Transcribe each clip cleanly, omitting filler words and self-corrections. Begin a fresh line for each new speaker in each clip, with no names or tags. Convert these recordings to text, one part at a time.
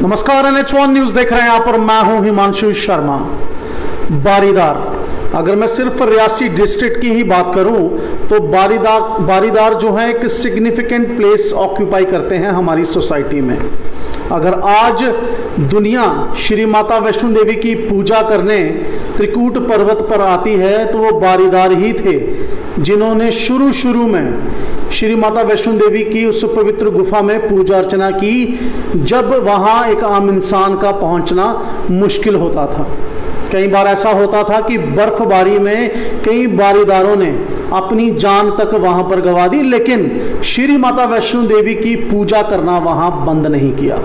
नमस्कार, NH1 news देख रहे हैं आप और मैं हूं हिमांशु शर्मा। बारीदार, अगर मैं सिर्फ रियासी डिस्ट्रिक्ट की ही बात करूं तो बारीदार जो है एक सिग्निफिकेंट प्लेस ऑक्यूपाई करते हैं हमारी सोसाइटी में। अगर आज दुनिया श्री माता वैष्णो देवी की पूजा करने त्रिकूट पर्वत पर आती है तो वो बारीदार ही थे जिन्होंने शुरू में श्री माता वैष्णो देवी की उस पवित्र गुफा में पूजा अर्चना की, जब वहाँ एक आम इंसान का पहुँचना मुश्किल होता था। कई बार ऐसा होता था कि बर्फबारी में कई बारीदारों ने अपनी जान तक वहां पर गंवा दी, लेकिन श्री माता वैष्णो देवी की पूजा करना वहां बंद नहीं किया।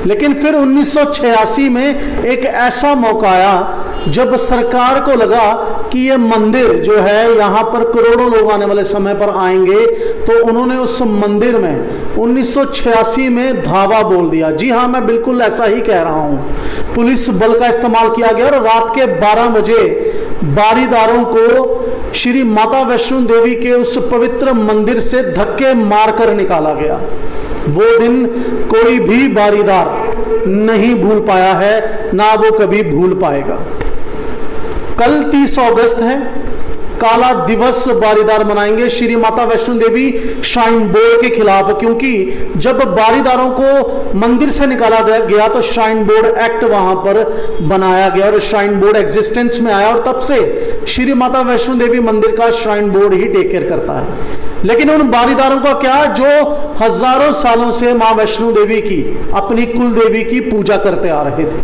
लेकिन फिर 1986 में एक ऐसा मौका आया जब सरकार को लगा कि ये मंदिर जो है यहाँ पर करोड़ों लोग आने वाले समय पर आएंगे, तो उन्होंने उस मंदिर में 1986 में धावा बोल दिया। जी हाँ, मैं बिल्कुल ऐसा ही कह रहा हूँ। पुलिस बल का इस्तेमाल किया गया और रात के 12 बजे बारीदारों को श्री माता वैष्णो देवी के उस पवित्र मंदिर से धक्के मारकर निकाला गया। वो दिन कोई भी बारीदार नहीं भूल पाया है, ना वो कभी भूल पाएगा। कल 30 अगस्त है, काला दिवस बारीदार मनाएंगे श्री माता वैष्णो देवी श्राइन बोर्ड के खिलाफ, क्योंकि जब बारीदारों को मंदिर से निकाला गया तो श्राइन बोर्ड एक्ट वहां पर बनाया गया और श्राइन बोर्ड एग्जिस्टेंस में आया और तब से श्री माता वैष्णो देवी मंदिर का श्राइन बोर्ड ही टेक केयर करता है। लेकिन उन बारीदारों का क्या जो हजारों सालों से मां वैष्णो देवी की, अपनी कुल देवी की पूजा करते आ रहे थे।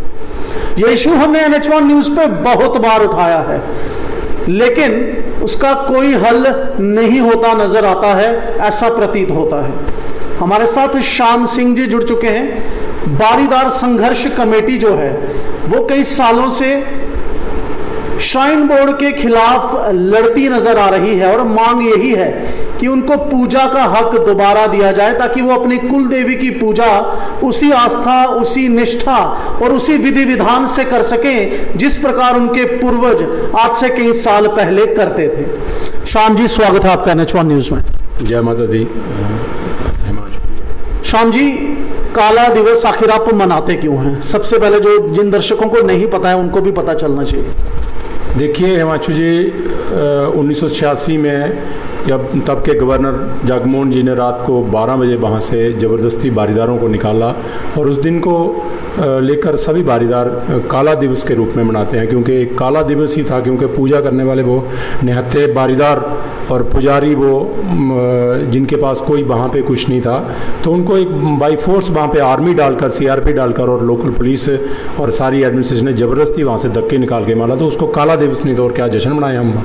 ये इशू हमने NH1 न्यूज पे बहुत बार उठाया है, लेकिन उसका कोई हल नहीं होता नजर आता है, ऐसा प्रतीत होता है। हमारे साथ श्याम सिंह जी जुड़ चुके हैं। बारीदार संघर्ष कमेटी जो है वो कई सालों से श्राइन बोर्ड के खिलाफ लड़ती नजर आ रही है और मांग यही है कि उनको पूजा का हक दोबारा दिया जाए, ताकि वो अपनी कुल देवी की पूजा उसी आस्था, उसी निष्ठा और उसी विधि विधान से कर सकें जिस प्रकार उनके पूर्वज आज से कई साल पहले करते थे। श्याम जी, स्वागत है आपका NH1 न्यूज में।
जय माता दी।
श्याम जी, काला दिवस आखिर आप मनाते क्यों हैं? सबसे पहले जो जिन दर्शकों को नहीं पता है उनको भी पता चलना चाहिए।
देखिए हिमांशु जी, 1986 में जब तब के गवर्नर जगमोहन जी ने रात को 12 बजे वहाँ से ज़बरदस्ती बारीदारों को निकाला और उस दिन को लेकर सभी बारीदार काला दिवस के रूप में मनाते हैं, क्योंकि काला दिवस ही था, क्योंकि पूजा करने वाले वो निहत्थे बारीदार और पुजारी वो जिनके पास कोई वहाँ पे कुछ नहीं था, तो उनको एक बाई फोर्स वहाँ पे आर्मी डालकर, CRP डालकर और लोकल पुलिस और सारी एडमिनिस्ट्रेशन ने ज़बरदस्ती वहाँ से धक्के निकाल के मारा, तो उसको काला दिवस नहीं तो और क्या जश्न मनाए हम।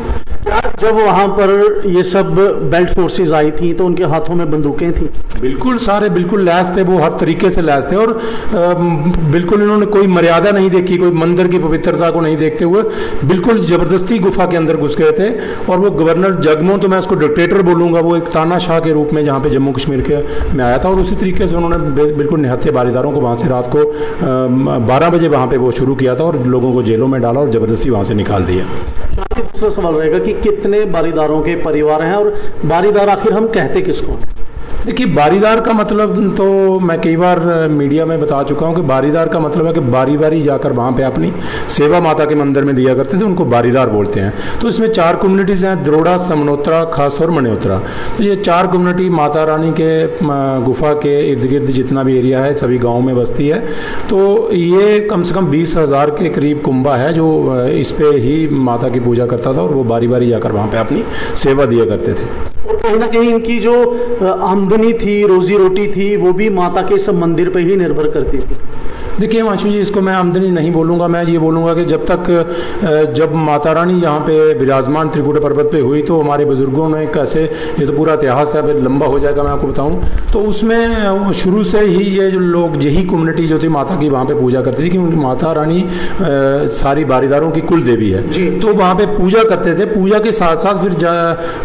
जब वहां पर ये सब बेल्ट फोर्सेस आई थी तो उनके हाथों में बंदूकें थी?
बिल्कुल, सारे बिल्कुल लैस थे, वो हर तरीके से लैस थे और बिल्कुल इन्होंने कोई मर्यादा नहीं देखी, कोई मंदिर की पवित्रता को नहीं देखते हुए बिल्कुल जबरदस्ती गुफा के अंदर घुस गए थे। और वो गवर्नर जगमोहन, तो मैं उसको डिक्टेटर बोलूंगा, वो एक तानाशाह के रूप में जहाँ पे जम्मू कश्मीर के में आया था और उसी तरीके से उन्होंने बिल्कुल निहत्थे बारीदारों को वहाँ से रात को 12 बजे वहाँ पे वो शुरू किया था और लोगों को जेलों में डाला और जबरदस्ती वहाँ से निकाल दिया।
दूसरा सवाल रहेगा कि कितने बारीदारों के परिवार हैं और बारीदार आखिर हम कहते किसको?
देखिए, बारीदार का मतलब तो मैं कई बार मीडिया में बता चुका हूँ कि बारीदार का मतलब है कि बारी बारी जाकर वहाँ पे अपनी सेवा माता के मंदिर में दिया करते थे, उनको बारीदार बोलते हैं। तो इसमें 4 कम्युनिटीज़ हैं, द्रोड़ा, समनोत्रा, खास और मणिहोत्रा। तो ये 4 कम्युनिटी माता रानी के गुफा के इर्द गिर्द जितना भी एरिया है सभी गाँव में बसती है। तो ये कम से कम 20,000 के करीब कुंभा है जो इस पे ही माता की पूजा करता था और वो बारी बारी जाकर वहाँ पर अपनी सेवा दिया करते थे।
और कहीं ना कहीं इनकी जो आमदनी थी, रोजी रोटी थी, वो भी माता के इस मंदिर पे ही निर्भर करती थी।
देखिए हिमांशु जी, इसको मैं आमदनी नहीं बोलूँगा, मैं ये बोलूँगा कि जब माता रानी यहाँ पे विराजमान त्रिकूट पर्वत पे हुई तो हमारे बुजुर्गों ने कैसे, ये तो पूरा इतिहास है, फिर लंबा हो जाएगा मैं आपको बताऊँ, तो उसमें शुरू से ही ये जो लोग, यही कम्युनिटी जो थी माता की वहाँ पे पूजा करती थी, क्योंकि माता रानी सारी बारीदारों की कुल देवी है, तो वहाँ पे पूजा करते थे। पूजा के साथ साथ फिर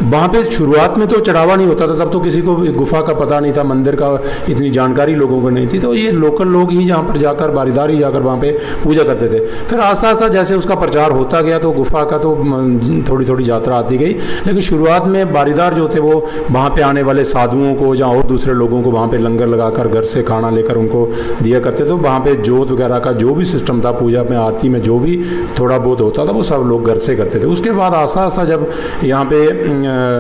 वहाँ पे शुरुआत में तो चढ़ावा नहीं होता था, तब तो किसी को गुफा का पता नहीं था, मंदिर का इतनी जानकारी लोगों को नहीं थी, तो ये लोकल लोग ही जहाँ पर जाकर जाकर बारीदार ही जाकर वहाँ पे पूजा करते थे। फिर आस्ता आस्ता जैसे उसका प्रचार होता गया तो गुफा का तो थोड़ी थोड़ी यात्रा आती गई, लेकिन शुरुआत में बारीदार जो थे वो वहाँ पे आने वाले साधुओं को या और दूसरे लोगों को वहाँ पे लंगर लगाकर घर से खाना लेकर उनको दिया करते थे। वहाँ पे जोत वगैरह का जो भी सिस्टम था, पूजा में आरती में जो भी थोड़ा बहुत होता था वो सब लोग घर से करते थे। उसके बाद आस्ता आस्ता जब यहाँ पे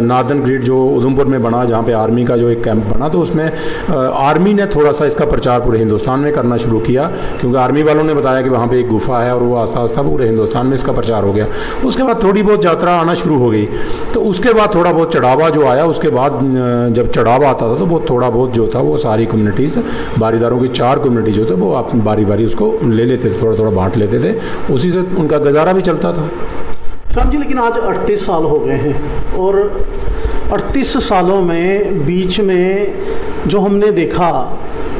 नार्दर्न ग्रिड जो उधमपुर में बना, जहाँ पे आर्मी का जो एक कैंप बना, तो उसमें आर्मी ने थोड़ा सा इसका प्रचार पूरे हिंदुस्तान में करना शुरू किया, क्योंकि आर्मी वालों ने बताया कि वहाँ पे एक गुफा है और वो आस्ता आस्ता पूरे हिंदुस्तान में इसका प्रचार हो गया। उसके बाद थोड़ी बहुत यात्रा आना शुरू हो गई, तो उसके बाद थोड़ा बहुत चढ़ावा जो आया, उसके बाद जब चढ़ावा आता था तो वो थोड़ा बहुत जो था वो सारी कम्युनिटीज़, बारीदारों की 4 कम्युनिटी जो थे वो आप बारी बारी उसको ले लेते थे, थोड़ा थोड़ा बांट लेते थे, उसी से उनका गुजारा भी चलता था।
श्याम जी, लेकिन आज 38 साल हो गए हैं और 38 सालों में बीच में जो हमने देखा,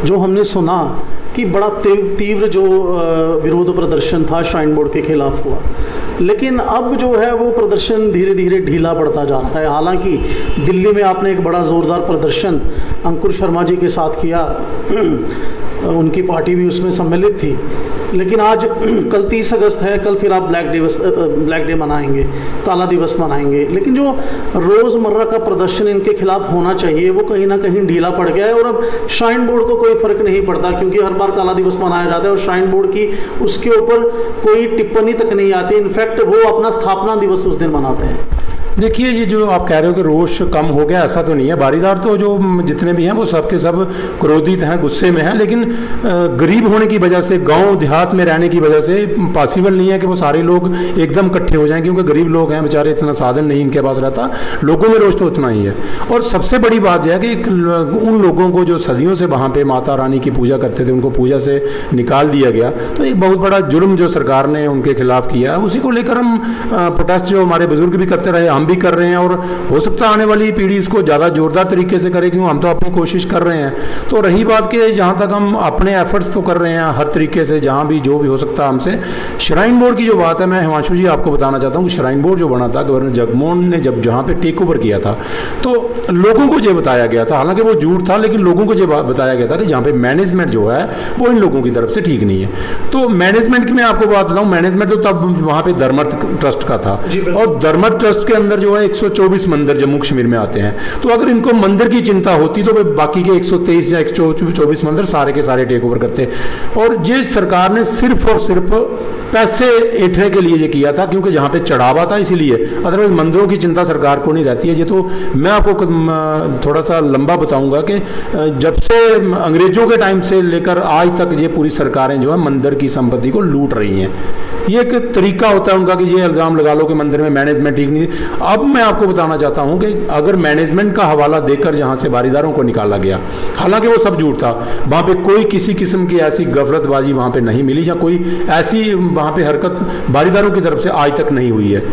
जो हमने सुना कि बड़ा तीव्र जो विरोध प्रदर्शन था श्राइन बोर्ड के खिलाफ हुआ, लेकिन अब जो है वो प्रदर्शन धीरे धीरे ढीला पड़ता जा रहा है। हालांकि दिल्ली में आपने एक बड़ा ज़ोरदार प्रदर्शन अंकुर शर्मा जी के साथ किया, उनकी पार्टी भी उसमें सम्मिलित थी, लेकिन आज कल 30 अगस्त है, कल फिर आप ब्लैक डे मनाएंगे, काला दिवस मनाएंगे, लेकिन जो रोज़मर्रा का प्रदर्शन इनके खिलाफ होना चाहिए वो कहीं ना कहीं ढीला पड़ गया है। और अब श्राइन बोर्ड को कोई फ़र्क नहीं पड़ता, क्योंकि हर बार काला दिवस मनाया जाता है और श्राइन बोर्ड की उसके ऊपर कोई टिप्पणी तक नहीं आती। इनफैक्ट वो अपना स्थापना दिवस उस दिन मनाते हैं।
देखिए, ये जो आप कह रहे हो कि रोष कम हो गया, ऐसा तो नहीं है। बारीदार तो जो जितने भी हैं वो सब के सब क्रोधित हैं, गुस्से में हैं, लेकिन गरीब होने की वजह से, गांव देहात में रहने की वजह से पॉसिबल नहीं है कि वो सारे लोग एकदम इकट्ठे हो जाएं, क्योंकि गरीब लोग हैं बेचारे, इतना साधन नहीं इनके पास रहता। लोगों में रोष तो उतना ही है। और सबसे बड़ी बात यह है कि उन लोगों को जो सदियों से वहाँ पर माता रानी की पूजा करते थे, उनको पूजा से निकाल दिया गया, तो एक बहुत बड़ा जुर्म जो सरकार ने उनके खिलाफ किया, उसी को लेकर हम प्रोटेस्ट जो हमारे बुजुर्ग भी करते रहे, हम भी कर रहे हैं, और हो सकता है आने वाली पीढ़ी इसको ज़्यादा जोरदार तरीके से करे, क्यों हम तो अपनी कोशिश कर रहे हैं। तो रही बात कि जहाँ तक हम अपने एफर्ट्स तो कर रहे हैं हर तरीके से, जहाँ भी जो भी हो सकता है हमसे। श्राइन बोर्ड की जो बात है, मैं हिमांशु जी आपको बताना चाहता हूँ कि श्राइन बोर्ड जो बना था, गवर्नर जगमोहन ने जब जहाँ पे टेक ओवर किया था, तो लोगों को ये बताया गया था, हालांकि वो झूठ था, लेकिन लोगों को ये बताया गया था कि जहाँ पे मैनेजमेंट जो है वो इन लोगों की तरफ से ठीक नहीं है। तो मैनेजमेंट की मैं आपको बात बताऊँ, मैनेजमेंट तो तब वहाँ पे धर्मर्थ ट्रस्ट का था, और धर्मर्थ ट्रस्ट के अंदर जो है 124 मंदिर जम्मू कश्मीर में आते हैं। तो अगर इनको मंदिर की चिंता होती तो वे बाकी के 123 या 124 मंदिर सारे के सारे टेक ओवर करते। और ये सरकार ने सिर्फ और सिर्फ पैसे ऐंठने के लिए ये किया था, क्योंकि जहाँ पे चढ़ावा था इसीलिए, अदरवाइज मंदिरों की चिंता सरकार को नहीं रहती है। ये तो मैं आपको थोड़ा सा लंबा बताऊंगा कि जब से अंग्रेजों के टाइम से लेकर आज तक ये पूरी सरकारें जो है मंदिर की संपत्ति को लूट रही हैं। ये एक तरीका होता है उनका कि ये इल्ज़ाम लगा लो कि मंदिर में मैनेजमेंट ठीक नहीं। अब मैं आपको बताना चाहता हूं कि अगर मैनेजमेंट का हवाला देकर जहां से बारीदारों को निकाला गया, हालांकि वो सब झूठ था, वहां पे कोई किसी किस्म की ऐसी गफलतबाजी वहां पे नहीं मिली, या कोई ऐसी वहां पे हरकत बारीदारों की तरफ से आज तक नहीं हुई है।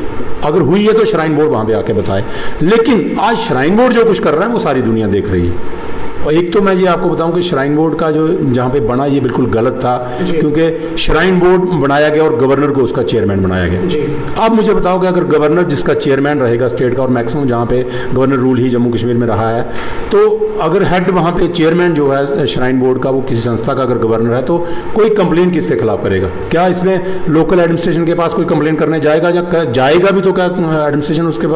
अगर हुई है तो श्राइन बोर्ड वहां पे आके बताए। लेकिन आज श्राइन बोर्ड जो कुछ कर रहा है वो सारी दुनिया देख रही है। और एक तो मैं ये आपको बताऊं कि श्राइन बोर्ड का जो जहाँ पे बना ये बिल्कुल गलत था, क्योंकि श्राइन बोर्ड बनाया गया और गवर्नर को उसका चेयरमैन बनाया गया। अब मुझे बताओ कि अगर गवर्नर जिसका चेयरमैन रहेगा स्टेट का, और मैक्सिमम जहाँ पे गवर्नर रूल ही जम्मू कश्मीर में रहा है, तो अगर हेड वहाँ पे चेयरमैन जो है श्राइन बोर्ड का वो किसी संस्था का अगर गवर्नर है, तो कोई कंप्लेन किसके खिलाफ करेगा? क्या इसमें लोकल एडमिनिस्ट्रेशन के पास कोई कंप्लेन करने जाएगा, या जाएगा भी तो क्या एडमिनिस्ट्रेशन उसके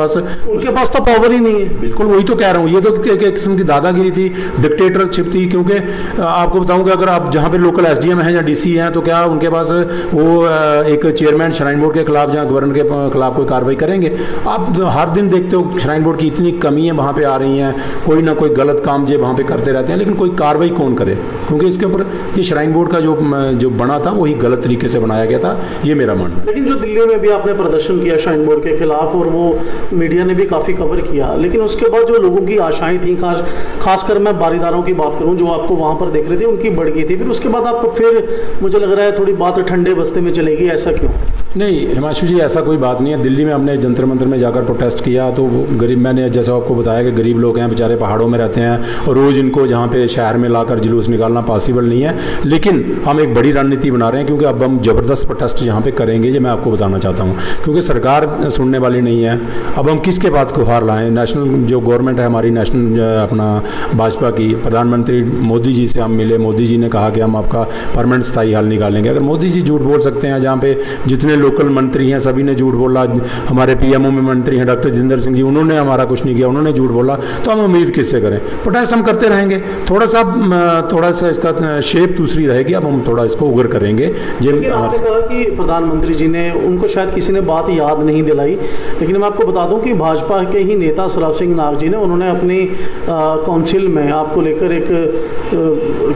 पास तो पावर ही नहीं है। बिल्कुल वही तो कह रहा हूँ, ये तो एक किस्म की दादागिरी थी, डिक्टेटरशिप थी। क्योंकि आपको बताऊं कि अगर आप जहां पे लोकल एसडीएम हैं या डीसी हैं, तो क्या उनके पास वो एक चेयरमैन श्राइन बोर्ड के खिलाफ या गवर्नर के खिलाफ कोई कार्रवाई करेंगे? आप हर दिन देखते हो श्राइन बोर्ड की इतनी कमियां वहां पे आ रही हैं, कोई ना कोई गलत काम जो वहां पे करते रहते हैं, लेकिन कोई कार्रवाई कौन करे? क्योंकि इसके ऊपर ये श्राइन बोर्ड का जो बना था वही गलत तरीके से बनाया गया था, ये मेरा मानना है।
लेकिन जो दिल्ली में भी आपने प्रदर्शन किया श्राइन बोर्ड के खिलाफ, और वो मीडिया ने भी काफ़ी कवर किया, लेकिन उसके बाद जो लोगों की आशाएं थी, खासकर मैं बारीदारों की बात करूं जो आपको वहां पर देख रहे थे, उनकी बढ़ गई थी। फिर उसके बाद आप फिर मुझे लग रहा है थोड़ी बात ठंडे बस्ते में चलेगी, ऐसा क्यों?
नहीं हिमांशु जी, ऐसा कोई बात नहीं है। दिल्ली में हमने जंतर मंतर में जाकर प्रोटेस्ट किया तो गरीब, मैंने जैसा आपको बताया कि गरीब लोग हैं, बेचारे पहाड़ों में रहते हैं और रोज़ इनको जहाँ पे शहर में लाकर जुलूस निकालना पॉसिबल नहीं है। लेकिन हम एक बड़ी रणनीति बना रहे हैं, क्योंकि अब हम ज़बरदस्त प्रोटेस्ट यहाँ पे करेंगे, ये मैं आपको बताना चाहता हूँ, क्योंकि सरकार सुनने वाली नहीं है। अब हम किसके पास गुहार लाएँ? नेशनल जो गवर्नमेंट है हमारी, नेशनल अपना भाजपा की, प्रधानमंत्री मोदी जी से हम मिले, मोदी जी ने कहा कि हम आपका परमानेंट स्थायी हल निकालेंगे। अगर मोदी जी झूठ बोल सकते हैं, जहाँ पे जितने लोकल मंत्री हैं सभी ने झूठ बोला, हमारे पीएमओ में मंत्री हैं डॉक्टर जितेंद्र सिंह जी, उन्होंने हमारा कुछ नहीं किया, उन्होंने झूठ बोला, तो हम उम्मीद किससे करें? प्रोटेस्ट हम करते रहेंगे। थोड़ा सा इसका शेप दूसरी रहेगी, अब हम थोड़ा इसको उग्र करेंगे।
आपने कहा कि प्रधानमंत्री जी ने, उनको शायद किसी ने बात याद नहीं दिलाई, लेकिन मैं आपको बता दूं कि भाजपा के ही नेता सराफ सिंह नाग जी ने, उन्होंने अपनी काउंसिल में आपको लेकर एक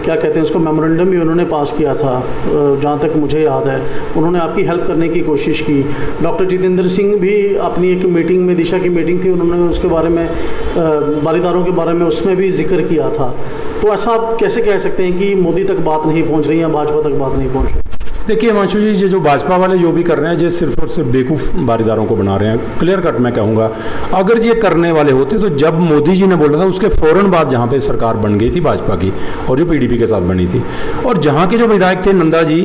क्या कहते हैं उसको, मेमोरेंडम भी उन्होंने पास किया था, जहाँ तक मुझे याद है। उन्होंने आपकी हेल्प करने की कोशिश की। डॉक्टर जितेंद्र सिंह भी अपनी एक मीटिंग में, दिशा की मीटिंग थी, उन्होंने उसके बारे में, बारीदारों के बारे में उसमें भी जिक्र किया था। तो ऐसा आप कैसे कह सकते हैं कि मोदी तक बात नहीं पहुंच रही या भाजपा तक बात नहीं पहुंच रही?
देखिए हिमांशु जी, ये जो भाजपा वाले जो भी कर रहे हैं, ये सिर्फ और सिर्फ बेवकूफ़ बारीदारों को बना रहे हैं। क्लियर कट मैं कहूँगा, अगर ये करने वाले होते तो जब मोदी जी ने बोला था उसके फ़ौरन बाद जहाँ पे सरकार बन गई थी भाजपा की और जो पीडीपी के साथ बनी थी, और जहाँ के जो विधायक थे नंदा जी,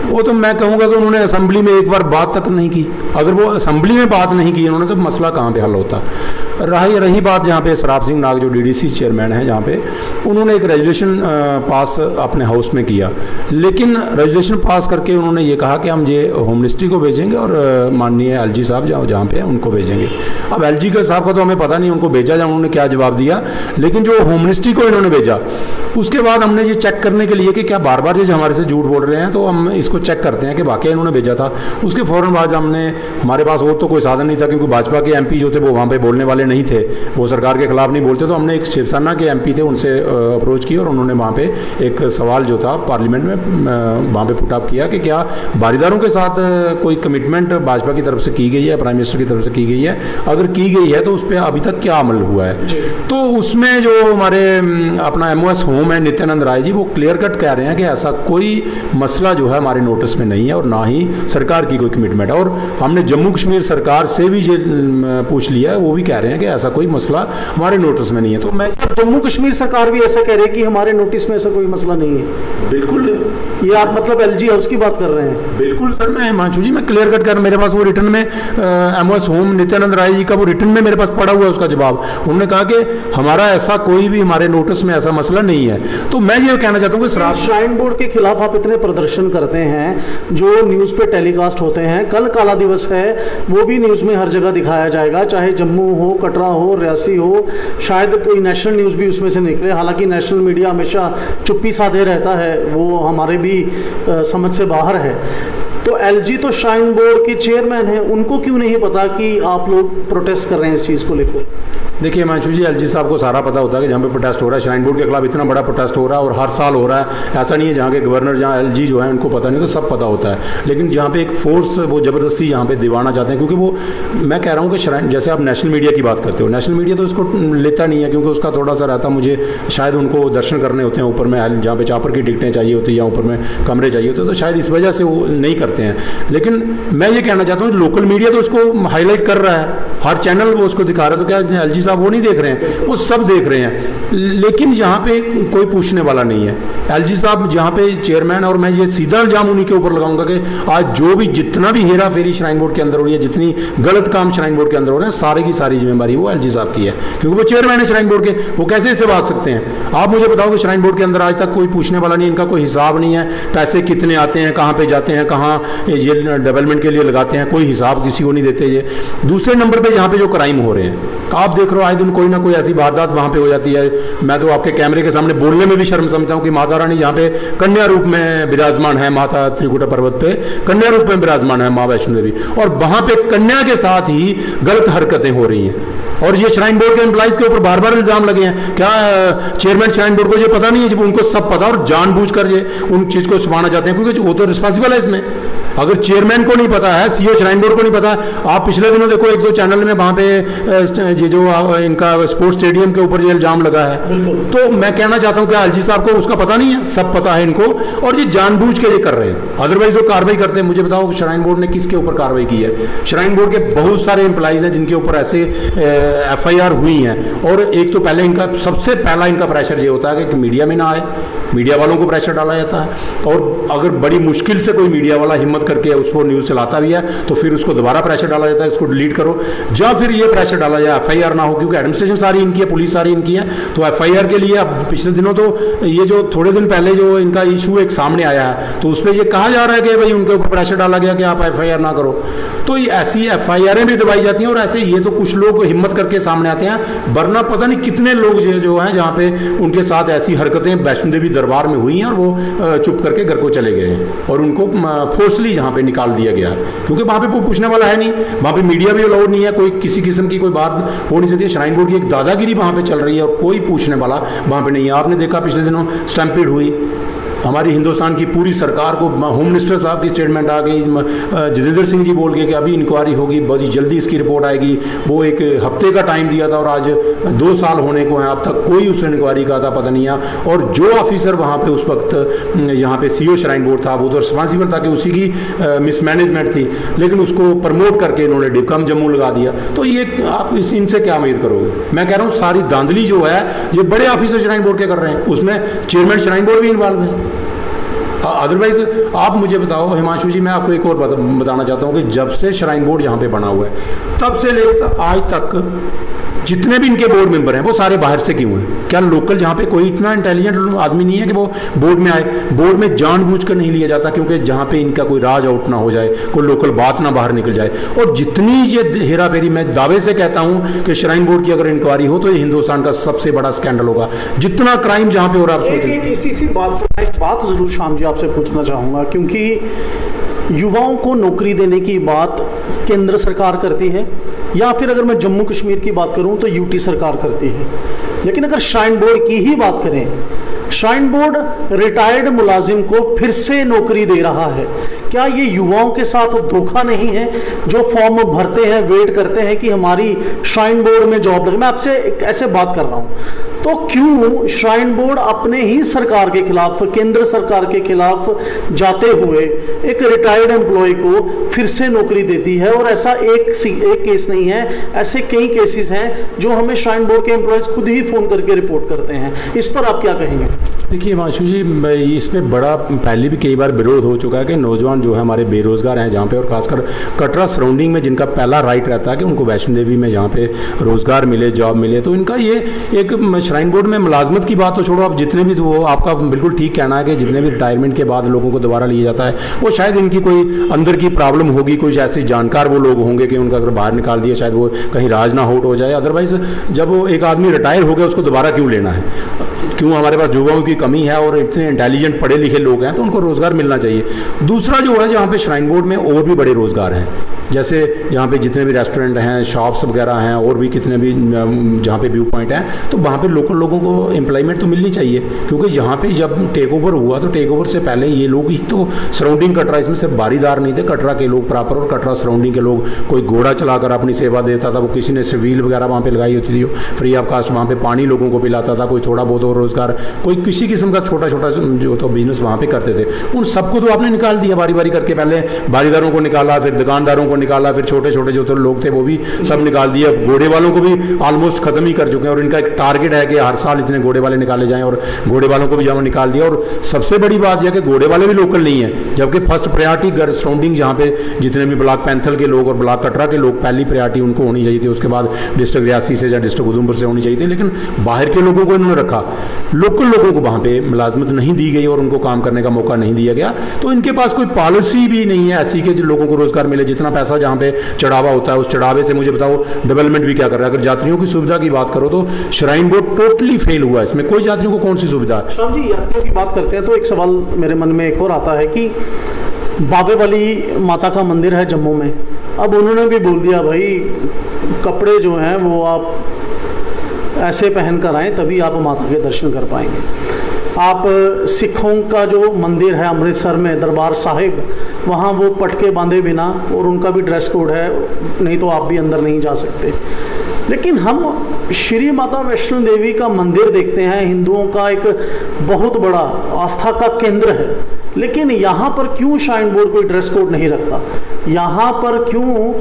वो तो मैं कहूँगा कि उन्होंने असेंबली में एक बार बात तक नहीं की। अगर वो असेंबली में बात नहीं की उन्होंने, तो मसला कहाँ पे हल होता? रही बात जहाँ पे सराफ सिंह नाग जो डीडीसी चेयरमैन हैं, जहाँ पे उन्होंने एक रेजोल्यूशन पास अपने हाउस में किया, लेकिन रेजोल्यूशन पास करके उन्होंने ये कहा कि हम ये होम मिनिस्ट्री को भेजेंगे और माननीय एलजी साहब जहाँ पे हैं उनको भेजेंगे। अब एलजी का साहब का तो हमें पता नहीं उनको भेजा या उन्होंने क्या जवाब दिया, लेकिन जो होम मिनिस्ट्री को इन्होंने भेजा, उसके बाद हमने ये चेक करने के लिए कि क्या बार बार ये हमारे से झूठ बोल रहे हैं, तो हम इसको चेक करते हैं कि वाकई इन्होंने भेजा था। उसके फ़ौरन बाद हमारे पास और तो कोई साधन नहीं था, क्योंकि भाजपा के एमपी जो थे वो वहाँ पे बोलने वाले नहीं थे, वो सरकार के खिलाफ नहीं बोलते, तो हमने एक शिवसेना के एमपी थे उनसे अप्रोच की और उन्होंने वहाँ पे एक सवाल जो था पार्लियामेंट में वहाँ पे पुट अप किया कि क्या बारीदारों के साथ कोई कमिटमेंट भाजपा की तरफ से की गई है, प्राइम मिनिस्टर की तरफ से की गई है? अगर की गई है तो उस पर अभी तक क्या अमल हुआ है? तो उसमें जो हमारे अपना MOS होम है नित्यानंद राय जी, वो क्लियर कट कह रहे हैं कि ऐसा कोई मसला जो है हमारे नोटिस में नहीं है और ना ही सरकार की कोई कमिटमेंट है। और हमने जम्मू कश्मीर सरकार से भी ये पूछ लिया है, वो भी कह रहे हैं कि ऐसा कोई मसला हमारे नोटिस में नहीं है। तो मैं,
जम्मू कश्मीर सरकार भी ऐसा कह रही है कि हमारे नोटिस में ऐसा कोई मसला नहीं है?
बिल्कुल,
ये आप मतलब LG हाउस की बात कर रहे हैं?
बिल्कुल सर, मैं हिमांशु जी मैं क्लियर कट कर, मेरे पास वो रिटर्न में MOS होम नित्यानंद राय जी का वो रिटर्न में मेरे पास पड़ा हुआ है उसका जवाब। उन्होंने कहा कि हमारा ऐसा कोई भी हमारे नोटिस में ऐसा मसला नहीं है। तो मैं ये कहना चाहता हूँ कि
श्राइन बोर्ड के खिलाफ आप इतने प्रदर्शन करते हैं जो न्यूज़ पे टेलीकास्ट होते हैं, कल काला दिवस है, वो भी न्यूज़ में हर जगह दिखाया जाएगा, चाहे जम्मू हो, कटरा हो, रियासी हो, शायद कोई नेशनल न्यूज़ भी उसमें से निकले। हालांकि नेशनल मीडिया हमेशा चुप्पी साधे रहता है, वो हमारे भी समझ से बाहर है। तो LG तो श्राइन बोर्ड के चेयरमैन हैं, उनको क्यों नहीं पता कि आप लोग प्रोटेस्ट कर रहे हैं इस चीज़ को लेकर?
देखिए हिमांशु जी, LG साहब को सारा पता होता है कि जहाँ पे प्रोटेस्ट हो रहा है, श्राइन बोर्ड के खिलाफ इतना बड़ा प्रोटेस्ट हो रहा है और हर साल हो रहा है। ऐसा नहीं है जहाँ के गवर्नर, जहाँ LG जो है उनको पता नहीं, तो सब पता होता है। लेकिन जहाँ पे एक फोर्स वो ज़बरदस्ती यहाँ पे दिवाना चाहते हैं, क्योंकि वो, मैं कह रहा हूँ कि श्राइन, जैसे आप नेशनल मीडिया की बात करते हो, नेशनल मीडिया तो उसको लेता नहीं है, क्योंकि उसका थोड़ा सा रहता, मुझे शायद उनको दर्शन करने होते हैं ऊपर में, जहाँ पे चापर की टिकटें चाहिए होती है या ऊपर में कमरे चाहिए होते हैं, तो शायद इस वजह से वो नहीं करते हैं। लेकिन मैं ये कहना चाहता हूँ लोकल मीडिया तो उसको हाईलाइट कर रहा है, हर चैनल वो उसको दिखा रहा है, तो क्या LG साहब वो नहीं देख रहे हैं? वो सब देख रहे हैं, लेकिन यहाँ पे कोई पूछने वाला नहीं है। LG साहब जहाँ पे चेयरमैन, और मैं ये सीधा इल्जाम उन्हीं के ऊपर लगाऊंगा कि आज जो भी जितना भी हेरा फेरी श्राइन बोर्ड के अंदर हो रही है, जितनी गलत काम श्राइन बोर्ड के अंदर हो रहे हैं, सारे की सारी जिम्मेदारी वो LG साहब की है, क्योंकि वो चेयरमैन है श्राइन बोर्ड के। वो कैसे इससे भाग सकते हैं? आप मुझे बताओ कि श्राइन बोर्ड के अंदर आज तक कोई पूछने वाला नहीं, इनका कोई हिसाब नहीं है, पैसे कितने आते हैं, कहाँ पे जाते हैं, कहाँ ये डेवलपमेंट के लिए लगाते हैं, कोई हिसाब किसी को नहीं देते ये। दूसरे नंबर पे यहाँ पे जो क्राइम हो रहे हैं, आप देख रहे हो आए दिन कोई ना कोई ऐसी वारदात वहाँ पे हो जाती है। मैं तो आपके कैमरे के सामने बोलने में भी शर्म समझता हूँ कि माता रानी जहाँ पे कन्या रूप में विराजमान है, माता त्रिकुटा पर्वत पे कन्या रूप में विराजमान है माँ वैष्णो देवी, और वहाँ पे कन्या के साथ ही गलत हरकतें हो रही हैं, और ये श्राइन बोर्ड के एम्प्लॉइज के ऊपर बार बार इल्जाम लगे हैं। क्या चेयरमैन श्राइन बोर्ड को ये पता नहीं है? जब उनको सब पता और जानबूझकर ये उन चीज़ को छुपाना चाहते हैं, क्योंकि वो तो रिस्पॉन्सिबल है इसमें। अगर चेयरमैन को नहीं पता है, सीओ श्राइन बोर्ड को नहीं पता, आप पिछले दिनों देखो एक दो चैनल में वहां पे ये जो इनका स्पोर्ट्स स्टेडियम के ऊपर ये इल्जाम लगा है, तो मैं कहना चाहता हूं कि एलजी साहब को उसका पता नहीं है? सब पता है इनको, और ये जानबूझ के ये कर रहे हैं, अदरवाइज वो कार्रवाई करते हैं। मुझे बताओ श्राइन बोर्ड ने किसके ऊपर कार्रवाई की है? श्राइन बोर्ड के बहुत सारे एम्प्लॉइज हैं जिनके ऊपर ऐसे एफआईआर हुई हैं, और एक तो पहले इनका सबसे पहला इनका प्रेशर ये होता है कि मीडिया में ना आए, मीडिया वालों को प्रेशर डाला जाता है, और अगर बड़ी मुश्किल से कोई मीडिया वाला हिम्मत करके उसको न्यूज़ चलाता भी है तो फिर उसको दोबारा प्रेशर डाला जाता है, इसको डिलीट करो, या फिर ये प्रेशर डाला जाए एफआईआर ना हो, क्योंकि एडमिनिस्ट्रेशन सारी इनकी है, पुलिस सारी इनकी है, तो एफआईआर के लिए अब पिछले दिनों तो ये जो थोड़े दिन पहले जो इनका इशू एक सामने आया है, तो उसमें ये कहा जा रहा है कि भाई उनके ऊपर प्रेशर डाला गया कि आप एफआईआर ना करो, तो ऐसी एफआईआरें भी दबाई जाती हैं, और ऐसे ये तो कुछ लोग हिम्मत करके सामने आते हैं, वरना पता नहीं कितने लोग जो हैं जहाँ पे उनके साथ ऐसी हरकतें वैष्णो देवी दरबार में हुई हैं और वो चुप करके घर को चले गए हैं, और उनको फोर्सली जहाँ पे निकाल दिया गया, क्योंकि वहाँ पे वो पूछने वाला है नहीं, वहाँ पे मीडिया भी अलाउड नहीं है, कोई किसी किस्म की कोई बात हो नहीं सकती है। श्राइन बोर्ड की एक दादागिरी वहाँ पे चल रही है और कोई पूछने वाला वहाँ पे नहीं है। आपने देखा पिछले दिनों स्टैम्पीड हुई, हमारी हिंदुस्तान की पूरी सरकार को होम मिनिस्टर साहब की स्टेटमेंट आ गई, जितेंद्र सिंह जी बोल गए कि अभी इंक्वायरी होगी, बहुत ही जल्दी इसकी रिपोर्ट आएगी, वो एक हफ्ते का टाइम दिया था और आज 2 साल होने को है, अब तक कोई उस इंक्वायरी का था पता नहीं है, और जो ऑफिसर वहाँ पे उस वक्त यहाँ पे सीओ श्राइन बोर्ड था वो तो रिस्पॉन्सिबल था कि उसी की मिसमैनेजमेंट थी, लेकिन उसको प्रमोट करके इन्होंने डिकम जम्मू लगा दिया, तो ये आप इनसे क्या उम्मीद करोगे? मैं कह रहा हूँ सारी धांधली जो है ये बड़े ऑफिसर श्राइन बोर्ड के कर रहे हैं, उसमें चेयरमैन श्राइन बोर्ड भी इन्वॉल्व है। अदरवाइज आप मुझे बताओ हिमांशु जी, मैं आपको एक और बताना चाहता हूँ कि जब से श्राइन बोर्ड यहाँ पे बना हुआ है तब से लेकर आज तक जितने भी इनके बोर्ड मेंबर हैं वो सारे बाहर से क्यों हैं? क्या लोकल जहाँ पे कोई इतना इंटेलिजेंट आदमी नहीं है कि वो बोर्ड में आए? बोर्ड में जानबूझकर नहीं लिया जाता क्योंकि जहाँ पे इनका कोई राज आउट ना हो जाए, कोई लोकल बात ना बाहर निकल जाए। और जितनी ये हेरा फेरी, मैं दावे से कहता हूँ कि श्राइन बोर्ड की अगर इंक्वायरी हो तो ये हिंदुस्तान का सबसे बड़ा स्कैंडल होगा, जितना क्राइम जहाँ पे हो रहा है। आप सोचें,
इसी बात पर एक बात जरूर शाम जी आपसे पूछना चाहूंगा, क्योंकि युवाओं को नौकरी देने की बात केंद्र सरकार करती है, या फिर अगर मैं जम्मू कश्मीर की बात करूं तो यूटी सरकार करती है, लेकिन अगर श्राइन बोर्ड की ही बात करें, श्राइन बोर्ड रिटायर्ड मुलाजिम को फिर से नौकरी दे रहा है। क्या ये युवाओं के साथ धोखा नहीं है जो फॉर्म भरते हैं, वेट करते हैं कि हमारी श्राइन बोर्ड में जॉब लगे? मैं आपसे ऐसे बात कर रहा हूं, तो क्यों श्राइन बोर्ड अपने ही सरकार के खिलाफ, केंद्र सरकार के खिलाफ जाते हुए एक रिटायर्ड एम्प्लॉय को फिर से नौकरी देती है? और ऐसा एक केस नहीं है, ऐसे कई केसेस हैं जो हमें श्राइन बोर्ड के एम्प्लॉयज खुद ही फोन करके रिपोर्ट करते हैं। इस पर आप क्या कहेंगे?
देखिए हिमांशु जी, इसमें बड़ा पहले भी कई बार विरोध हो चुका है कि नौजवान जो है हमारे बेरोजगार हैं जहाँ पे, और खासकर कटरा सराउंडिंग में जिनका पहला राइट रहता है कि उनको वैष्णो देवी में जहाँ पे रोजगार मिले, जॉब मिले, तो इनका ये एक श्राइन बोर्ड में मुलाजमत की बात तो छोड़ो, आप जितने भी, वो आपका बिल्कुल ठीक कहना है कि जितने भी रिटायरमेंट के बाद लोगों को दोबारा लिया जाता है वो शायद इनकी कोई अंदर की प्रॉब्लम होगी, कुछ ऐसे जानकार वो लोग होंगे कि उनका अगर बाहर निकाल दिया शायद वो कहीं राज ना होट हो जाए। अदरवाइज जब वो एक आदमी रिटायर हो गया उसको दोबारा क्यों लेना है? क्यों? हमारे पास युवाओं की कमी है और इतने इंटेलिजेंट पढ़े लिखे लोग हैं तो उनको रोजगार मिलना चाहिए। दूसरा जो है, जहाँ पे श्राइन बोर्ड में और भी बड़े रोजगार हैं, जैसे जहाँ पे जितने भी रेस्टोरेंट हैं, शॉप्स वगैरह हैं, और भी कितने भी जहाँ पे व्यू पॉइंट हैं, तो वहाँ पे लोकल लोगों को एम्प्लॉयमेंट तो मिलनी चाहिए, क्योंकि यहाँ पे जब टेक ओवर हुआ तो टेक ओवर से पहले ये लोग ही तो सराउंडिंग कटरा, इसमें सिर्फ बारीदार नहीं थे, कटरा के लोग प्रॉपर और कटरा सराउंडिंग के लोग, कोई घोड़ा चलाकर अपनी सेवा देता था, वो किसी ने सिविल वगैरह वहाँ पे लगाई होती थी, फ्री ऑफ कास्ट वहाँ पे पानी लोगों को पिलाता था, कोई थोड़ा बहुत और रोजगार, कोई किसी किस्म का छोटा छोटा जो तो बिजनेस वहाँ पे करते थे, उन सबको तो आपने निकाल दिया बारी बारी करके। पहले बारीदारों को निकाला, फिर दुकानदारों को निकाला, फिर छोटे छोटे जो तो लोग थे वो भी सब निकाल दिया, घोड़े वालों को भी ऑलमोस्ट खत्म ही कर चुके हैं, और इनका एक टारगेट है कि हर साल इतने घोड़े वाले निकाले जाएं, और घोड़े वालों को भी जहाँ निकाल दिया। और सबसे बड़ी बात यह कि घोड़े वाले भी लोकल नहीं है, जबकि फर्स्ट प्रायोरिटी सराउंडिंग जहाँ पे जितने भी ब्लॉक पैंथल के लोग और ब्लॉक कटरा के लोग, पहली प्रायोरिटी उनको होनी चाहिए थी, उसके बाद डिस्ट्रिक्ट रियासी से या डिस्ट्रिक्ट उधमपुर से होनी चाहिए थी, लेकिन बाहर के लोगों को इन्होंने रखा, लोकल लोगों को वहाँ पे मुलाजमत नहीं दी गई और उनको काम करने का मौका नहीं दिया गया। तो इनके पास कोई पॉलिसी भी नहीं है ऐसी कि जो लोगों को रोजगार मिले। जितना पैसा जहाँ पे चढ़ावा होता है, उस चढ़ावे से मुझे बताओ डेवलपमेंट भी क्या कर रहा है? अगर यात्रियों की सुविधा की बात करो तो श्राइन बोर्ड टोटली फेल हुआ है, इसमें कोई यात्रियों को कौन सी सुविधा है?
श्याम जी, यात्रियों की बात करते हैं तो एक सवाल मेरे मन में एक और आता है कि बाबे वाली माता का मंदिर है जम्मू में, अब उन्होंने भी बोल दिया भाई कपड़े जो हैं वो आप ऐसे पहन कर आएँ तभी आप माता के दर्शन कर पाएंगे। आप सिखों का जो मंदिर है अमृतसर में दरबार साहिब, वहाँ वो पटके बांधे बिना, और उनका भी ड्रेस कोड है, नहीं तो आप भी अंदर नहीं जा सकते। लेकिन हम श्री माता वैष्णो देवी का मंदिर देखते हैं, हिंदुओं का एक बहुत बड़ा आस्था का केंद्र है, लेकिन यहाँ पर क्यों श्राइन बोर्ड कोई ड्रेस कोड नहीं रखता? यहाँ पर क्यों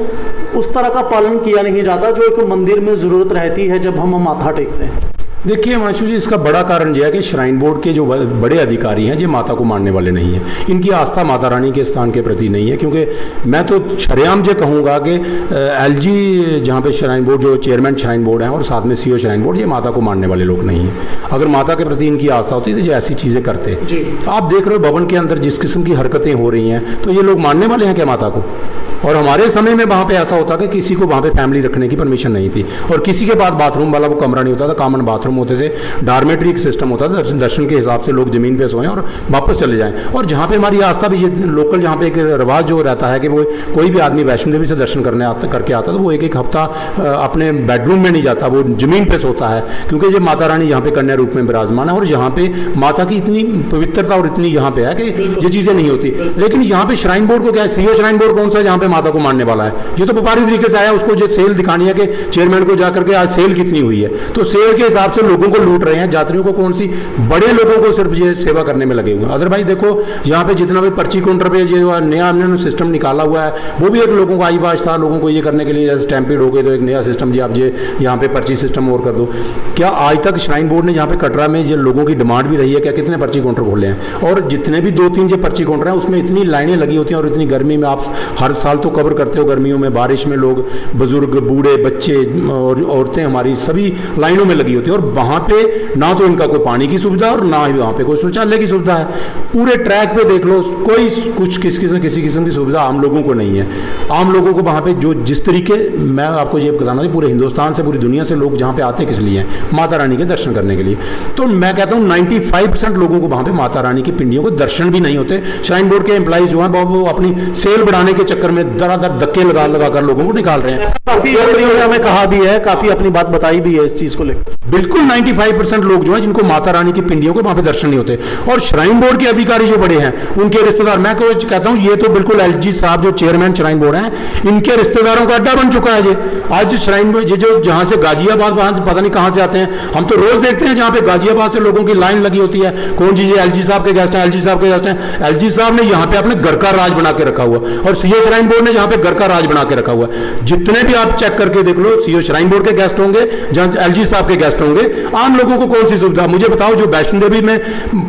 उस तरह का पालन किया नहीं जाता जो एक मंदिर में ज़रूरत रहती है जब हम माथा टेकते हैं?
देखिए हिमांशु जी, इसका बड़ा कारण यह है कि श्राइन बोर्ड के जो बड़े अधिकारी हैं ये माता को मानने वाले नहीं हैं। इनकी आस्था माता रानी के स्थान के प्रति नहीं है, क्योंकि मैं तो शरेआम ये कहूँगा कि एलजी जहाँ पे श्राइन बोर्ड जो चेयरमैन श्राइन बोर्ड हैं और साथ में सीईओ श्राइन बोर्ड, ये माता को मानने वाले लोग नहीं हैं। अगर माता के प्रति इनकी आस्था होती तो ये ऐसी चीज़ें करते। आप देख रहे हो भवन के अंदर जिस किस्म की हरकतें हो रही हैं, तो ये लोग मानने वाले हैं क्या माता को? और हमारे समय में वहाँ पे ऐसा होता कि किसी को वहाँ पे फैमिली रखने की परमिशन नहीं थी, और किसी के पास बाथरूम वाला वो कमरा नहीं होता था, कॉमन बाथरूम होते थे, डॉर्मेटरी एक सिस्टम होता था, दर्शन के हिसाब से लोग जमीन पे सोएं और वापस चले जाएं। और जहाँ पे हमारी आस्था भी, ये लोकल जहाँ पे एक रिवाज जो रहता है कि वो कोई भी आदमी वैष्णो देवी से दर्शन करके आता तो वो एक हफ्ता अपने बेडरूम में नहीं जाता, वो जमीन पे सोता है, क्योंकि ये माता रानी यहाँ पे कन्या रूप में विराजमान है, और यहाँ पे माता की इतनी पवित्रता और इतनी यहाँ पे है कि ये चीज़ें नहीं होती। लेकिन यहाँ पे श्राइन बोर्ड को क्या है, सीईओ श्राइन बोर्ड कौन सा जहाँ पे माता को मानने वाला है? ये तो व्यापारी तरीके से आया, उसको जो सेल दिखानी है कि चेयरमैन को जाकर के आज सेल कितनी हुई है, तो सेल के हिसाब से लोगों को लूट रहे हैं, यात्रियों को कौन सी, बड़े लोगों को सिर्फ ये सेवा करने में लगे हुए हैं। अदरवाइज देखो यहाँ पे जितना भी पर्ची काउंटर पे ये नया हमने सिस्टम निकाला हुआ है, वो भी एक लोगों का आईबाश था, लोगों को ये करने के लिए, जैसे स्टैम्पिड हो गए तो एक नया सिस्टम जी आप ये यहाँ पे पर्ची सिस्टम और कर दो। क्या आज तक श्राइन बोर्ड ने यहाँ पे कटरा में ये लोगों की डिमांड भी रही है क्या, कितने पर्ची काउंटर खोले हैं? और जितने भी 2-3 जो पर्ची काउंटर हैं उसमें इतनी लाइनें लगी होती हैं, और इतनी गर्मी में, आप हर साल तो कवर करते हो गर्मियों में, बारिश में लोग, बुजुर्ग, बूढ़े, बच्चे और औरतें हमारी सभी लाइनों में लगी होती है, और वहाँ पे ना तो इनका कोई पानी की सुविधा और ना ही वहाँ पे कोई शौचालय की सुविधा है। पूरे ट्रैक पे देख लो, कोई कुछ किसी किस्म की सुविधा आम लोगों को नहीं है। आम लोगों को वहाँ पे जो जिस तरीके, मैं आपको ये बताना है, पूरे हिंदुस्तान से, पूरी दुनिया से लोग जहाँ पे आते किस लिए हैं? माता रानी के दर्शन करने के लिए। तो मैं कहता हूँ 95% लोगों को वहाँ पे माता रानी की पिंडियों को दर्शन भी नहीं होते। श्राइन बोर्ड के एम्प्लॉइज जो हैं वो अपनी सेल बढ़ाने के चक्कर में दरादर धक्के लगा कर लोगों को निकाल रहे हैं।
काफी हमें कहा भी है, काफी अपनी बात बताई भी है इस चीज को लेकर।
बिल्कुल 95% लोग जो हैं जिनको माता रानी की पिंडियों को वहां पे दर्शन नहीं होते, और श्राइन बोर्ड के अधिकारी जो बड़े हैं उनके रिश्तेदार, मैं कहता हूं ये तो बिल्कुल एलजी साहब जो चेयरमैन श्राइन बोर्ड हैं, इनके रिश्तेदारों का अड्डा बन चुका है ये। आज श्राइन बोर्ड जो जहां से गाजियाबाद पता नहीं कहां से आते हैं, हम तो रोज देखते हैं जहां पे गाजियाबाद से लोगों की लाइन लगी होती है, कौन जी ये एलजी साहब के गेस्ट हैं, एलजी साहब के गेस्ट हैं। एलजी साहब ने यहाँ पे अपने घर का राज बना के रखा हुआ, और सीईओ श्राइन बोर्ड ने यहाँ पे घर का राज बना के रखा हुआ। जितने भी आप चेक करके देख लो, सीईओ श्राइन बोर्ड के गेस्ट होंगे, जहां एलजी साहब के गेस्ट होंगे, आम लोगों को कौन सी सुविधा? मुझे बताओ, जो वैष्णो देवी में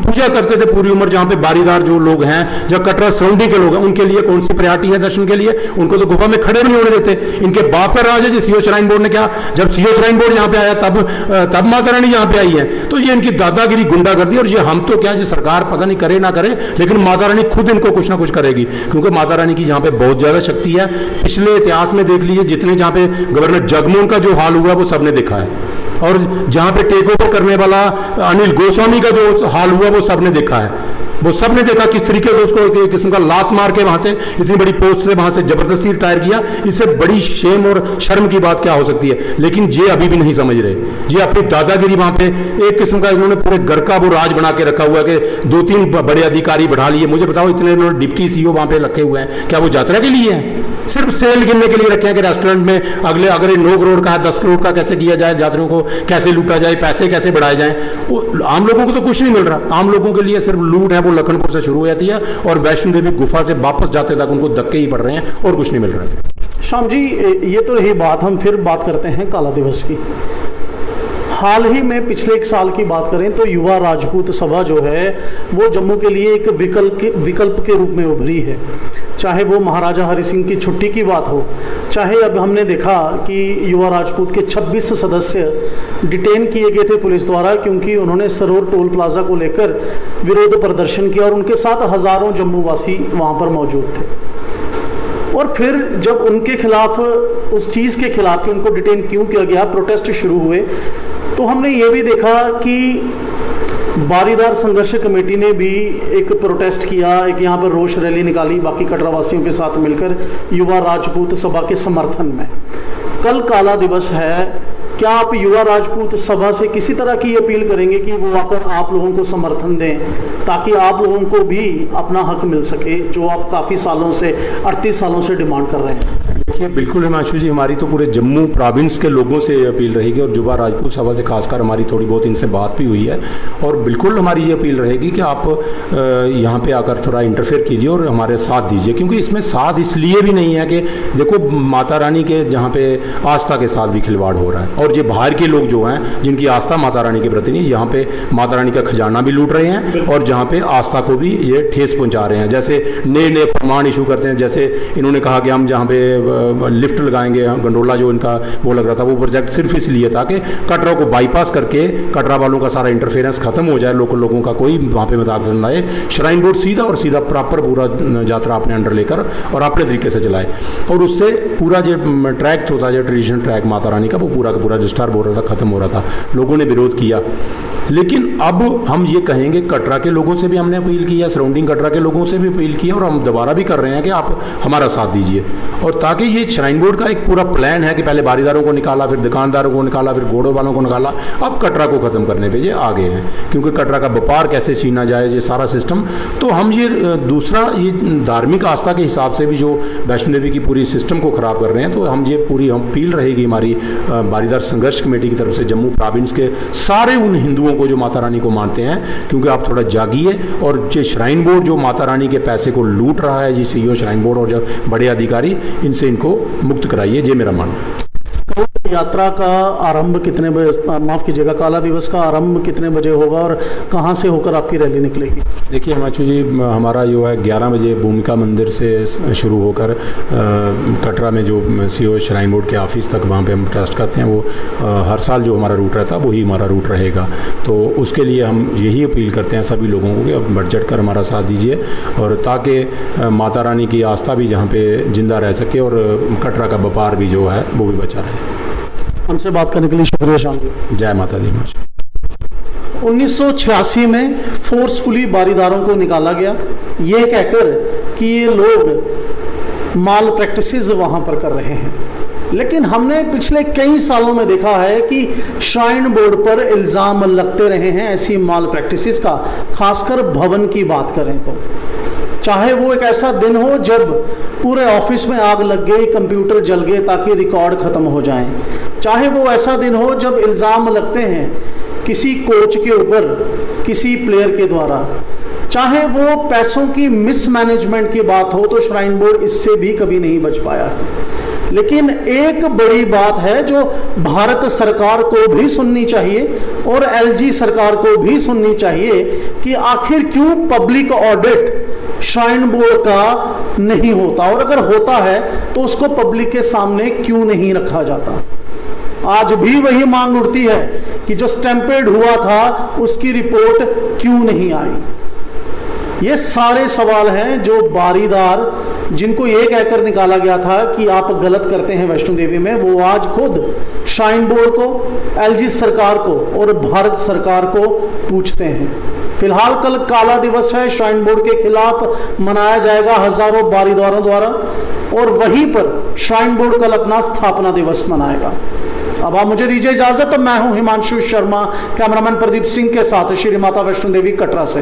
पूजा करते थे पूरी उम्र, जहां पे बारीदार जो लोग हैं, जो कटरा सराउंडिंग के लोग हैं, उनके लिए कौन सी प्रायोरिटी है दर्शन के लिए? उनको तो गुफा में खड़े भी नहीं होने देते। इनके बाप का राज है जी सीईओ श्राइन बोर्ड ने। क्या जब सीईओ श्राइन बोर्ड यहाँ पे आया तब माता रानी यहाँ पे आई है? तो ये इनकी दादागिरी, गुंडागर्दी, और ये हम तो क्या, ये सरकार पता नहीं करे ना करे, लेकिन माता रानी खुद इनको कुछ ना कुछ करेगी, क्योंकि माता रानी की यहाँ पे बहुत ज्यादा शक्ति है। पिछले इतिहास में देख लीजिए, जितने जहाँ पे गवर्नर जगमोहन का जो हाल हुआ वो सबने देखा है, और जहां पे टेक ओवर करने वाला अनिल गोस्वामी का जो हाल हुआ वो सबने देखा है। वो सबने देखा किस तरीके से उसको एक किस्म का लात मार के वहां से, इतनी बड़ी पोस्ट से वहां से जबरदस्ती रिटायर किया। इससे बड़ी शेम और शर्म की बात क्या हो सकती है? लेकिन ये अभी भी नहीं समझ रहे। ये अपनी दादागिरी वहां पे एक किस्म का इन्होंने पूरे घर का वो राज बना के रखा हुआ है कि 2-3 बड़े अधिकारी बढ़ा लिए। मुझे बताओ, इतने इन्होंने डिप्टी सीईओ वहां पे रखे हुए हैं, क्या वो यात्रा के लिए है? सिर्फ सेल गिनने के लिए रखे हैं कि रेस्टोरेंट में अगर 9 करोड़ का है, 10 करोड़ का कैसे किया जाए, यात्रियों को कैसे लूटा जाए, पैसे कैसे बढ़ाए जाए। आम लोगों को तो कुछ नहीं मिल रहा। आम लोगों के लिए सिर्फ लूट है, वो लखनपुर से शुरू हो जाती है, और वैष्णो देवी गुफा से वापस जाते तक उनको धक्के ही पड़ रहे हैं और कुछ नहीं मिल रहा है।
श्याम जी, ये तो रही बात। हम फिर बात करते हैं काला दिवस की। हाल ही में पिछले 1 साल की बात करें तो युवा राजपूत सभा जो है वो जम्मू के लिए एक विकल्प के रूप में उभरी है। चाहे वो महाराजा हरि सिंह की छुट्टी की बात हो, चाहे अब हमने देखा कि युवा राजपूत के 26 सदस्य डिटेन किए गए थे पुलिस द्वारा, क्योंकि उन्होंने सरोर टोल प्लाजा को लेकर विरोध प्रदर्शन किया, और उनके साथ हज़ारों जम्मू वासी वहाँ पर मौजूद थे। और फिर जब उनके खिलाफ, उस चीज़ के खिलाफ कि उनको डिटेन क्यों किया गया, प्रोटेस्ट शुरू हुए, तो हमने ये भी देखा कि बारीदार संघर्ष कमेटी ने भी एक प्रोटेस्ट किया, एक यहाँ पर रोष रैली निकाली बाकी कटरा वासियों के साथ मिलकर युवा राजपूत सभा के समर्थन में। कल काला दिवस है, क्या आप युवा राजपूत सभा से किसी तरह की अपील करेंगे कि वो आकर आप लोगों को समर्थन दें ताकि आप लोगों को भी अपना हक मिल सके जो आप काफ़ी सालों से 38 सालों से डिमांड कर रहे हैं?
देखिए, बिल्कुल हिमांशु जी, हमारी तो पूरे जम्मू प्रोविंस के लोगों से अपील रहेगी और युवा राजपूत सभा से खासकर हमारी थोड़ी बहुत इनसे बात भी हुई है और बिल्कुल हमारी ये अपील रहेगी कि आप यहाँ पे आकर थोड़ा इंटरफेयर कीजिए और हमारे साथ दीजिए, क्योंकि इसमें साथ इसलिए भी नहीं है कि देखो माता रानी के जहाँ पे आस्था के साथ भी खिलवाड़ हो रहा है और ये बाहर के लोग जो हैं जिनकी आस्था माता रानी के प्रति नहीं, यहाँ पे माता रानी का खजाना भी लूट रहे हैं और जहाँ पे आस्था को भी ये ठेस पहुँचा रहे हैं। जैसे नए नए फरमान इशू करते हैं, जैसे इन्होंने कहा कि हम जहाँ पे लिफ्ट लगाएंगे, गंडोला जो इनका वो लग रहा था, वो प्रोजेक्ट सिर्फ इसलिए था कि कटरा को बाईपास करके कटरा वालों का सारा इंटरफेरेंस खत्म हो जाए, लोगों का कोई वहाँ पे मजाक न आए, श्राइन बोर्ड सीधा और सीधा प्रॉपर पूरा यात्रा अपने अंडर लेकर और अपने तरीके से चलाए और उससे पूरा जो ट्रैक होता है, ट्रेडिशनल ट्रैक माता रानी का, वो पूरा का पूरा डिस्टर्ब हो रहा था, खत्म हो रहा था। लोगों ने विरोध किया, लेकिन अब हम ये कहेंगे, कटरा के लोगों से भी हमने अपील की है, सराउंडिंग कटरा के लोगों से भी अपील की है और हम दोबारा भी कर रहे हैं कि आप हमारा साथ दीजिए और ताकि ये श्राइन बोर्ड का एक पूरा प्लान है कि पहले बारीदारों को निकाला, फिर दुकानदारों को निकाला, फिर घोड़ों वालों को निकाला, अब कटरा को खत्म करने पे ये आगे हैं, क्योंकि कटरा का व्यापार कैसे छीना जाए, ये सारा सिस्टम। तो हम ये दूसरा ये धार्मिक आस्था के हिसाब से भी जो वैष्णो देवी की पूरी सिस्टम को खराब कर रहे हैं, तो हम ये पूरी हम अपील रहेगी हमारी बारीदार संघर्ष कमेटी की तरफ से जम्मू प्रोविंस के सारे उन हिंदुओं को जो माता रानी को मानते हैं, क्योंकि आप थोड़ा जागिए और ये श्राइन बोर्ड जो माता रानी के पैसे को लूट रहा है, जी सीईओ श्राइन बोर्ड और जो बड़े अधिकारी, इनसे इनको मुक्त कराइए, ये मेरा मानना है।
यात्रा का आरंभ कितने बजे, माफ़ कीजिएगा, काला दिवस का आरंभ कितने बजे होगा और कहाँ से होकर आपकी रैली निकलेगी?
देखिए हिमांशु जी, हमारा जो है 11 बजे भूमिका मंदिर से शुरू होकर कटरा में जो सीईओ श्राइन बोर्ड के ऑफिस तक वहाँ पे हम ट्रस्ट करते हैं, वो हर साल जो हमारा रूट रहता है वही हमारा रूट रहेगा। तो उसके लिए हम यही अपील करते हैं सभी लोगों को कि अब बढ़ चढ़ कर हमारा साथ दीजिए और ताकि माता रानी की आस्था भी जहाँ पे जिंदा रह सके और कटरा का व्यापार भी जो है वो भी बचा रहे।
हमसे बात करने के लिए शुक्रिया श्याम जी।
जय माता दी।
1986 में फोर्सफुली बारीदारों को निकाला गया, ये कहकर कि ये लोग माल प्रैक्टिसेस वहाँ पर कर रहे हैं, लेकिन हमने पिछले कई सालों में देखा है कि श्राइन बोर्ड पर इल्ज़ाम लगते रहे हैं ऐसी माल प्रैक्टिसेस का। खासकर भवन की बात करें तो चाहे वो एक ऐसा दिन हो जब पूरे ऑफिस में आग लग गई, कंप्यूटर जल गए ताकि रिकॉर्ड ख़त्म हो जाएं, चाहे वो ऐसा दिन हो जब इल्ज़ाम लगते हैं किसी कोच के ऊपर, किसी प्लेयर के द्वारा, चाहे वो पैसों की मिसमैनेजमेंट की बात हो, तो श्राइन बोर्ड इससे भी कभी नहीं बच पाया। लेकिन एक बड़ी बात है जो भारत सरकार को भी सुननी चाहिए और एलजी सरकार को भी सुननी चाहिए कि आखिर क्यों पब्लिक ऑडिट श्राइन बोर्ड का नहीं होता, और अगर होता है तो उसको पब्लिक के सामने क्यों नहीं रखा जाता। आज भी वही मांग उठती है कि जो स्टैंपेड हुआ था उसकी रिपोर्ट क्यों नहीं आई। ये सारे सवाल हैं जो बारीदार, जिनको ये कहकर निकाला गया था कि आप गलत करते हैं वैष्णो देवी में, वो आज खुद श्राइन बोर्ड को, एलजी सरकार को और भारत सरकार को पूछते हैं। फिलहाल कल काला दिवस है, श्राइन बोर्ड के खिलाफ मनाया जाएगा हजारों बारीदारों द्वारा, और वहीं पर श्राइन बोर्ड कल अपना स्थापना दिवस मनाएगा। अब आप मुझे दीजिए इजाजत, मैं हूं हिमांशु शर्मा, कैमरामैन प्रदीप सिंह के साथ श्री माता वैष्णो देवी कटरा से।